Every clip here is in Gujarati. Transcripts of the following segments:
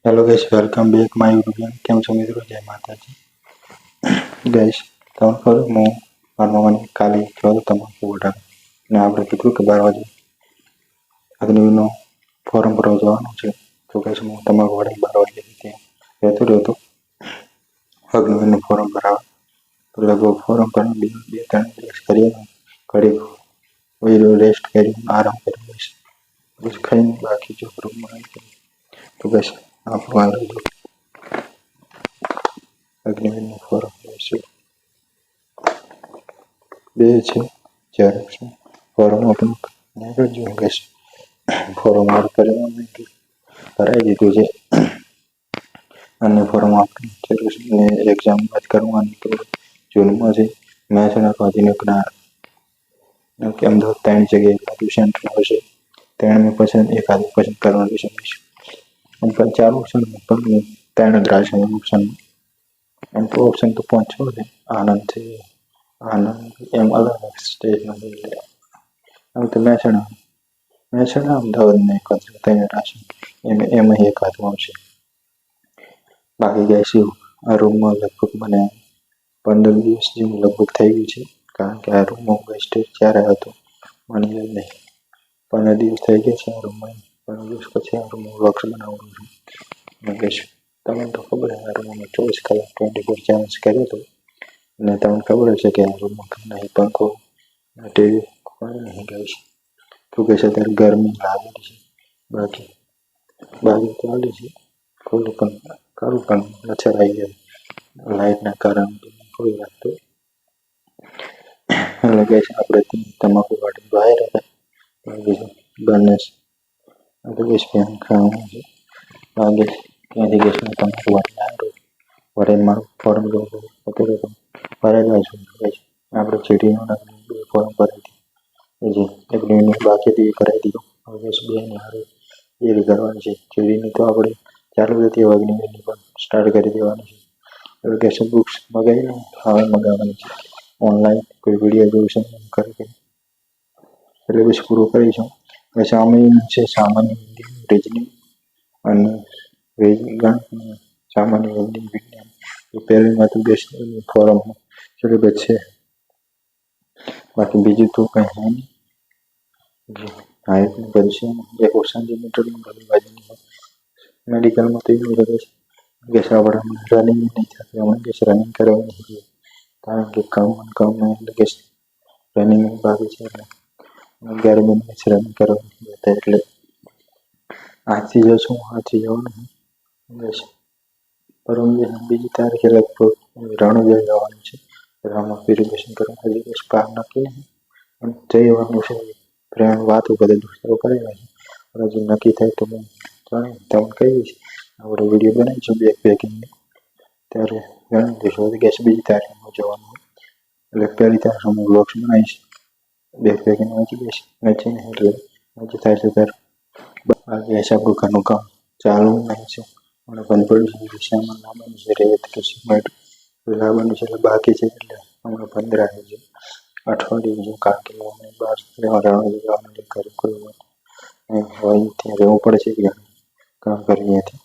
Hello guys, welcome back my YouTube channel. केम छो मित्रों? जय माताजी गाइस। तो खबर હું મારા મામાને કાલે ગયો હતો તમાકુ વઢાર ને આપણે કીધું કે 12 વાગે અગ્નિવીરનો ફોરમ ભરવા જવાનું છે. તો ગાઈસ હું તમાકુ વઢાર 12 વાગે ત્યાં રહેતો રહ્યો હતો અગ્નિવીરનું ફોરમ ભરાવા. તો લગભગ ફોરમ ભરવા બે ત્રણ દિવસ કર્યા, ઘડીક વહેલો રેસ્ટ કર્યો, આરામ કર્યો ગાઈસ. પછી ખાઈને બાકી જો રૂમમાં આવી ગયો. તો ગાઈસ આપણું આ રહ્યું અગ્નિવીરનું ફોરમ છે. બે છે જ્યારે ફોરમ આપણું નીકળી ગયું ગાઈસ. ફોરમ ભરાઈ દીધું છે અને ફોરમ આપણે ને એક્ઝામ બાદ કરવાની તો જૂનમાં છે. મહેસાણા ગાંધીનગરના અમદાવાદ 3 જગ્યાએ એકાદું સેન્ટર હશે. 3 પસંદ એકાદું પસંદ કરવાનું છે. પણ 4 ઓપ્શન પણ 3 જ રહેશે ઓપ્શન. એમ તો ઓપ્શન તો 5 છે. આનંદ છે, આનંદ એમ અલગ અલગ સ્ટેટમાં છે. આમ તો મહેસાણા અમદાવાદ ને કદાચ 3 રહેશે. એમાં એકાદું આવશે. બાકી ગાઈસ આ રૂમમાં લગભગ મને 15 દિવસ જેવું લગભગ થઈ ગયું છે. કારણ કે આ રૂમમાં બેસ્ટ જ્યારે હતો મને યાદ નહીં. 15 દિવસ થઈ ગયા છે આ રૂમમાં. 15 દિવસ પછી આ રૂમમાં વ્લોગ્સ બનાવું છું. ગાઈસ તમને તો ખબર છે આ રૂમમાં 24 કલાક 24 ચેલેન્જ કર્યો હતો. અને તમને ખબર હશે કે આ રૂમમાં નહીં પંખો ટીવી કોઈ નહીં ગાઈસ. તો ગાઈસ અત્યારે ગરમી લાગેલી છે. બાકી ચાલે છે થોડું પણ ખરું પણ મચ્છર આવી જાય લાઇટના કારણે કોઈ લાગતું. એટલે ગાઈસ આપણે તમાકુ વાળી બહાર હતા ગણેશ તો ગાઈસ પેન ખાવાનું છે. આગે ત્યાંથી ગાઈસ તમાકુ વાળી આવ્યો વડે મારું ફોરમ અત્યારે તો ભરેલા છું ગાઈસ. આપણે ચીડીનો બે ફોરમ ભરી દીધું જે એક બાકી હતી એ કરાવી દીધું. હવે ગાઈસ બે ને હારે એ કરવાની છે. ચીડીની તો આપણે ચાલુ હતી અગ્નિવીરની પણ સ્ટાર્ટ કરી દેવાની છે. હવે ગાઈસ બુક્સ મગાવી હવે મગાવવાની છે ઓનલાઈન. કોઈ વિડીયો જોઈશે કરી એટલે બસ પૂરું કરીશું. સામાન્ય છે સામાન્ય હિન્દી રીઝનિંગ અને ગણિત સામાન્ય હિન્દી વિજ્ઞાન એ પહેલીમાં તો બેસ્ટ ફોરમ સિલેબસ છે. બાકી બીજું તો કંઈ છે નહીં. હાઇટનું બનશે 1 સેન્ટીમીટરનું બધી બાજુની મેડિકલમાં તો એવું કરે છે કે આપણે રનિંગ નહીં થતી. અમે કે રનિંગ કરવાની છે કારણ કે કામ એટલે કે રનિંગ બાકી છે. એટલે 11 મિનિટ રનિંગ કરવાની એટલે આજથી જશું. આજથી જવાનું બસ. પરમ બીજી તારીખે લગભગ રણોજય જવાનું છે. રણમાં પ્યુરિફિકેશન કરવા હજી બસ પાર નક્કી નહીં પણ જવાનું છે. ફ્રેન્ડ વાતો બધે દોસ્તારો કરેલા છે. હજી નક્કી થાય તો હું તમને કહીશ. આપણે વિડીયો બનાવીશું બેગ પેકિંગની ત્યારે જણાવી દઈશું. ગેસ બીજી તારીખમાં જવાનું એટલે પહેલી તારીખે હું વ્લોગ્સ બનાવીશ. બેગ પેકિંગ વાંચી દઈશ વાંચીને એટલે વાંચી થાય છે ત્યારે બાકી આપણું ઘરનું કામ ચાલુ નહીં છે. મને પણ પડ્યું છે સામાન લાવવાનું છે. રેત કે સિમેન્ટ લાવવાનું છે એટલે બાકી છે. એટલે હમણાં 15 આવી છે અઠવાડિયું છે. કારણ કે મને બહાર રહેવાનું ઘરે કોઈ હોય ત્યાં રહેવું પડે છે. કામ કરીએ ત્યાંથી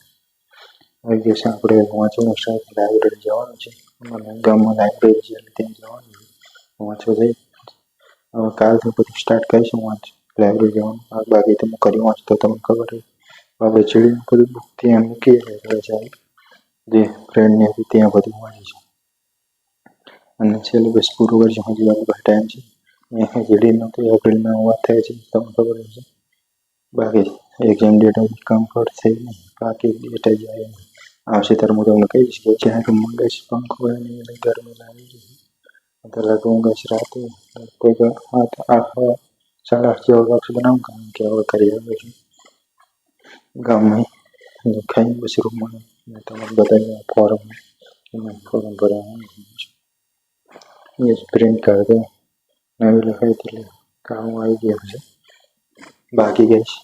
હવે ગેસ આપણે વાંચવાનું સ્ટાર્ટ લાઇબ્રેરી જવાનું છે. ગામમાં લાઇબ્રેરી છે એટલે ત્યાં જવાનું છે વાંચવા જઈ. હવે કાલથી બધું સ્ટાર્ટ કરીશું વાંચ લાઇબ્રેરી જવાનું. બાકી તમે કરી વાંચતો તમને ખબર છે આપણે ચીડીનું બધું બુક ત્યાં મૂકીએ જાય જે ફ્રેન્ડની હતી ત્યાં બધું વાંચીશું અને સિલેબસ પૂરું કરીશું. હજી આપણે ટાઈમ છે ચીડીનો તો એપ્રિલમાં વાત થાય છે તમને ખબર છે. બાકી એક્ઝામ ડેટ કમ્ફર્ટ થઈ નહીં. બાકી ડેટ જ આવશે ત્યારે હું તમને કહીશ કે જ્યાં કે મંગાઈશ પંખો હોય ને એટલે ગરમી લાગી ગઈ. અત્યારે મંગાઈશ રાતે લગભગ 8 8:30 જેવા બોક્સ બનાવું કારણ કે હવે કરી આવે છે ગામમાં ખાઈને બસ રૂમમાં તમને બતાવી ફોરમ ભરવાનું પ્રિન્ટ કાઢ નવી લખાય એટલે કામ આવી ગયા છે. બાકી ગઈશ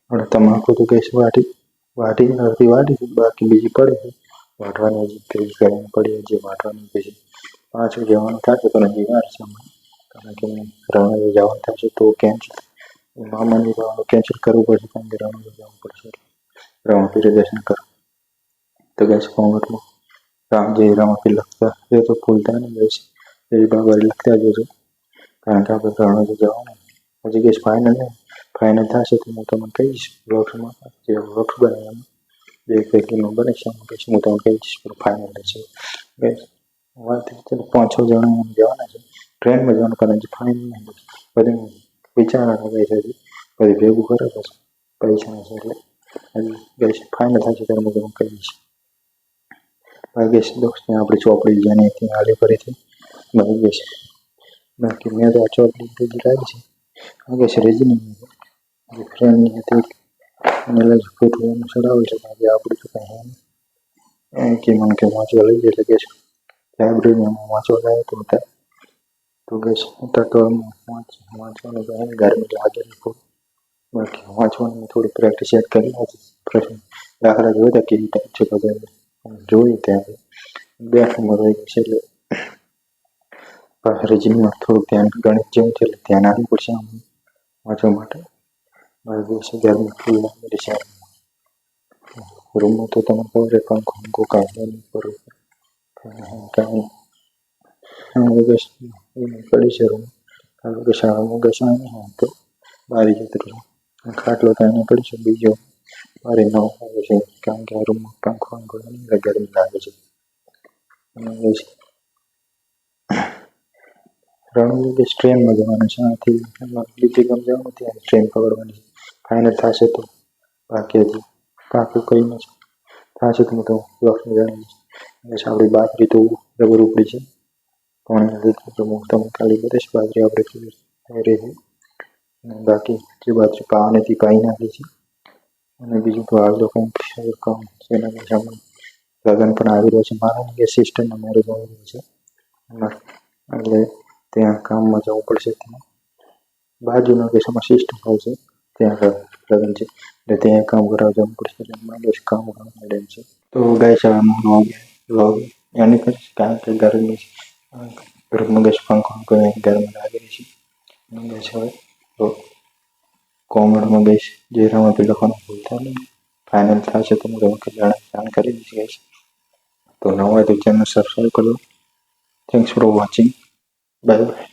હવે તમાકુ તો ગઈશ વાટી અડધી વાટી બાકી બીજી પડે છે વાટવાની. હજી પેલી કરવાની પડી હજી વાટવાની. પછી પાછું જવાનું થશે પણ હજી વાર છે કારણ કે રણોજય જવાનું થશે તો કેન્સલ મામાની જવાનું કેન્સલ કરવું પડશે કારણ કે રણોજય જવું પડશે. રામાપીરે દર્શન કરો. તો ગેસ કોમેન્ટમાં રામજી રામાપીર લખતા એ તો ભૂલતા નહીં ગેસ, એ બાબા લખતા જજો, કારણ કે આપણે રણોજી જવાનું. હજી ગેસ ફાઇનલ થશે તો હું તમને કહીશ વ્લોગ્સમાં, જે વ્લોગ્સ બનાવ્યા જે પેકીમાં બને છે એમાં પછી હું તમને કહીશ ફાઇનલ છે. ગેસ વાત ચલો 5-6 જણા એમ જવાના છે, ટ્રેનમાં જવાનું, કારણ કે ફાઇનલ નહીં બધું વિચારવાના ગઈ છે, બધું ભેગું કરે પછી પૈસા છે એટલે હજી ગેસ ફાઇનલ થશે ત્યારે હું તમને કહીશ. ગેસ દોસ્ત આપણી ચોપડી જેને ત્યાં હાલી ફરીથી બની ગઈ છે. બાકી મેં તો આ ચોપડી બીજી લાવી છે. ગેસ રેજીની ફ્રેન્ડની હતી અને લઈ ફોટો એનું ચડાવેલ છે, બાકી આપણું તો કંઈ હે નહીં. કે મને કે વાંચવા લઈ જાય એટલે ગેસ લાઇબ્રેરીમાં વાંચવા જાય તો ગેસ અત્યારે તો વાંચવાનું તો ગરમી લાગેલી ખૂબ, બાકી વાંચવાની થોડી પ્રેક્ટિસ યાદ કરી હતી. પ્રશ્ન દાખલા જોયા હતા કેવી ટાઈપ છે બધા જોયું ત્યાં બેઠું રહી ગયું છે એટલે રેજીમાં થોડુંક ધ્યાન ગણિત જેવું છે એટલે ધ્યાન આપવું પડશે આમ વાંચવા માટે. મારી દિવસે ગરમી ફૂલ લાગેલી છે. રૂમમાં તો તમને ખબર છે પંખો કાઢવાની બરોબર કાંઈ ગેસ પડી છે રૂમ, કારણ કે શાળામાં ગેસ નહીં તો બારી જતું ખાટલો તો એને પડી છે, બીજો બારી ન આવે છે કારણ કે આ રૂમમાં પંખો ગરમી લાગે છે. રણુજી ગેસ ટ્રેનમાં જવાનું છે, આથી બીજી ગામ જવાનું ત્યાં ટ્રેન પકડવાની છે. ફાઇનલ થશે તો, બાકી હજી પાકું કંઈ નથી થશે તો હું તો વ્લોગ્સમાં જણાવીશ. બસ આપણી બાજરી તો જબર ઉપડી છે, પાણી લીધું તો હું તમને ખાલી બતાવીશ બાજરી આપણે કેવી રહી છે. અને બાકી જે બાજરી પાવાની હતી પાઈ નાખી છે. અને બીજું તો હાલ તો કંઈક કામ છે એના પાછળ લગ્ન પણ આવી રહ્યો છે, મારા કે સિસ્ટરના મેરેજ આવી રહ્યો છે એટલે ત્યાં કામમાં જવું પડશે. ત્યાં બાજુના કેસમાં સિસ્ટમ હોય છે ત્યાં લગ્ન છે એટલે ત્યાં કામ કરાવવા જવું પડશે, એટલે બસ કામ કરવા મળે છે. તો ગાઈસ હવે હું વ્લોગ એની કરીશ કારણ કે ગરમી ઘરમાં ગેસ પંખો ગરમી લાગેલી છે. ગેસ હવે તો કોમેન્ટમાં ગેસ જે રામાપીર લખવાનું ભૂલતા નહીં, ફાઇનલ થશે તો હું તમને જાણ કરી દઈશ ગેસ. તો નવા હોય તો ચેનલ સબસ્ક્રાઈબ કરો. Thanks for watching. Bye bye.